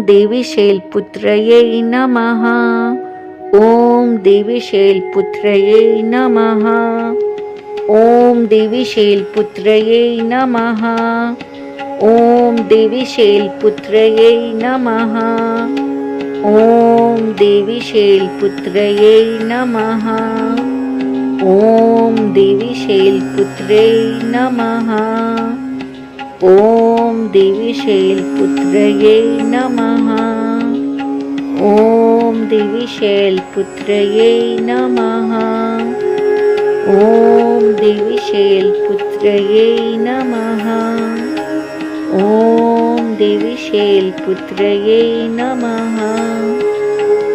देवी शैलपुत्रये नमः। ॐ देवी शैलपुत्रये नमः। ॐ देवी शैलपुत्रये नमः। ॐ देवी शैलपुत्रये नमः। ॐ देवी शैलपुत्रये नमः। ॐ देवी शैलपुत्रे नमः। ॐ देवी शैलपुत्रये नमः। ॐ देवी शैलपुत्रये नमः। ॐ देवी शैलपुत्रये नमः। ॐ देवी शैलपुत्रये नमः।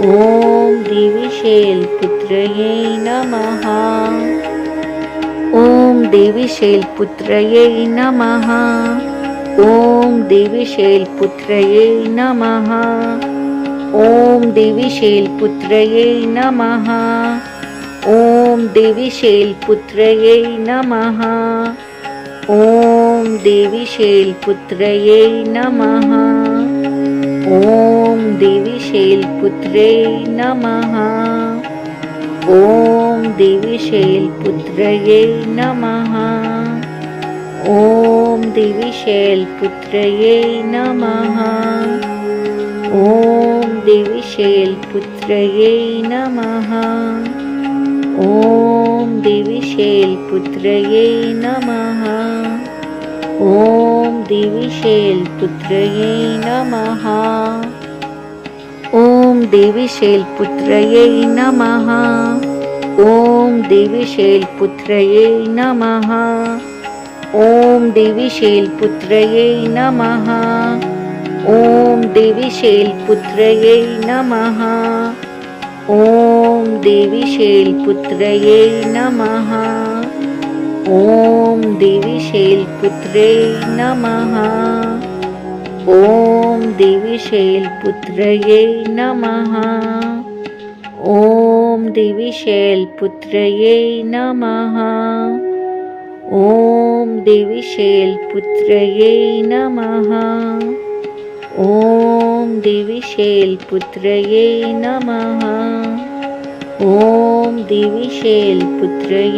ॐ देवी शैलपुत्रये नमः। ॐ देवी शैलपुत्रये नमः। ॐ देवी शैलपुत्रये नमः। ॐ देवी शैलपुत्रये नमः। ॐ देवी शैलपुत्रये नमः। ॐ देवी शैलपुत्रये नमः। ॐ देवी शैलपुत्रे नमः। ॐ देवी शैलपुत्रये नमः। ॐ देवी शैलपुत्रये नमः। ॐ देवी शैलपुत्रये नमः। ॐ देवी शैलपुत्रये नमः। ॐ देवी शैलपुत्रये नमः। ॐ देवी शैलपुत्रये नमः। ॐ देवी शैलपुत्रये नमः। ॐ देवी शैलपुत्रये नमः। ॐ देवी शैलपुत्रये नमः। ॐ देवी शैलपुत्रये नमः। ॐ देवी शैलपुत्रे नमः। ॐ देवी शैलपुत्रये नमः। ॐ देवी शैलपुत्रये नमः। ॐ देवी शैलपुत्रये नमः। ॐ देवी शैलपुत्रये नमः। ॐ देवी शैलपुत्रये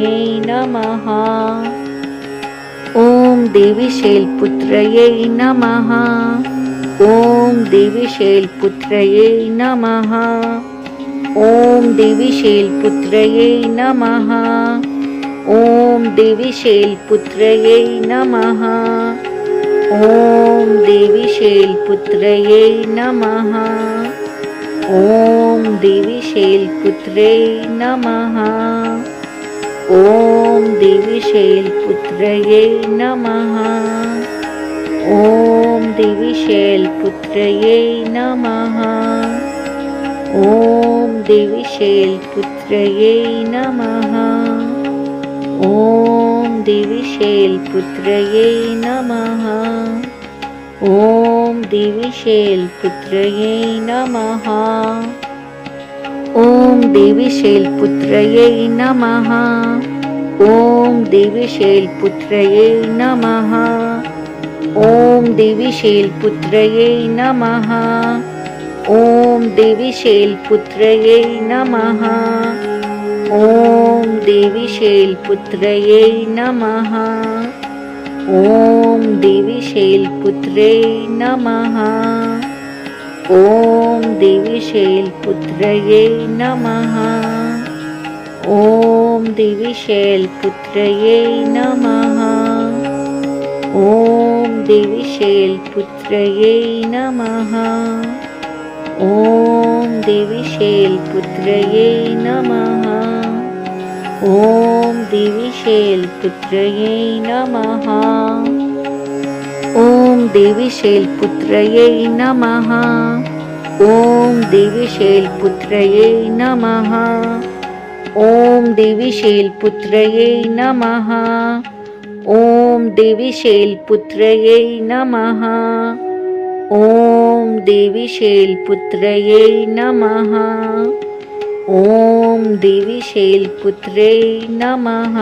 नमः। ॐ देवी शैलपुत्रये नमः। ॐ देवी शैलपुत्रये नमः। ॐ देवी शैलपुत्रये नमः। ॐ देवी शैलपुत्रये नमः। ॐ देवी शैलपुत्रये नमः। ॐ देवी शैलपुत्रे नमः। ॐ देवी शैलपुत्रये नमः। ॐ देवी शैलपुत्रये नमः। ॐ देवी शैलपुत्रये नमः। ॐ देवी शैलपुत्रये नमः। ॐ देवी शैलपुत्रये नमः। ॐ देवी शैलपुत्रये नमः। ॐ देवी शैलपुत्रये नमः। ॐ देवी शैलपुत्रये नमः। ॐ देवी शैलपुत्रये नमः। ॐ देवी शैलपुत्रये नमः। ॐ देवी शैलपुत्रे नमः। ॐ देवी शैलपुत्रये नमः। ॐ देवी शैलपुत्रये नमः। ॐ देवी शैलपुत्रये नमः। ॐ देवी शैलपुत्रये नमः। ॐ देवी शैलपुत्रये नमः। ॐ देवी शैलपुत्रये नमः। ॐ देवी शैलपुत्रये नमः। ॐ देवी शैलपुत्रये नमः। ॐ देवी शैलपुत्रये नमः। ॐ देवी शैलपुत्रये नमः। ॐ देवी शैलपुत्रे नमः।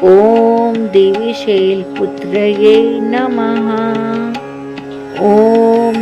ॐ देवी शैलपुत्रये नमः। ॐ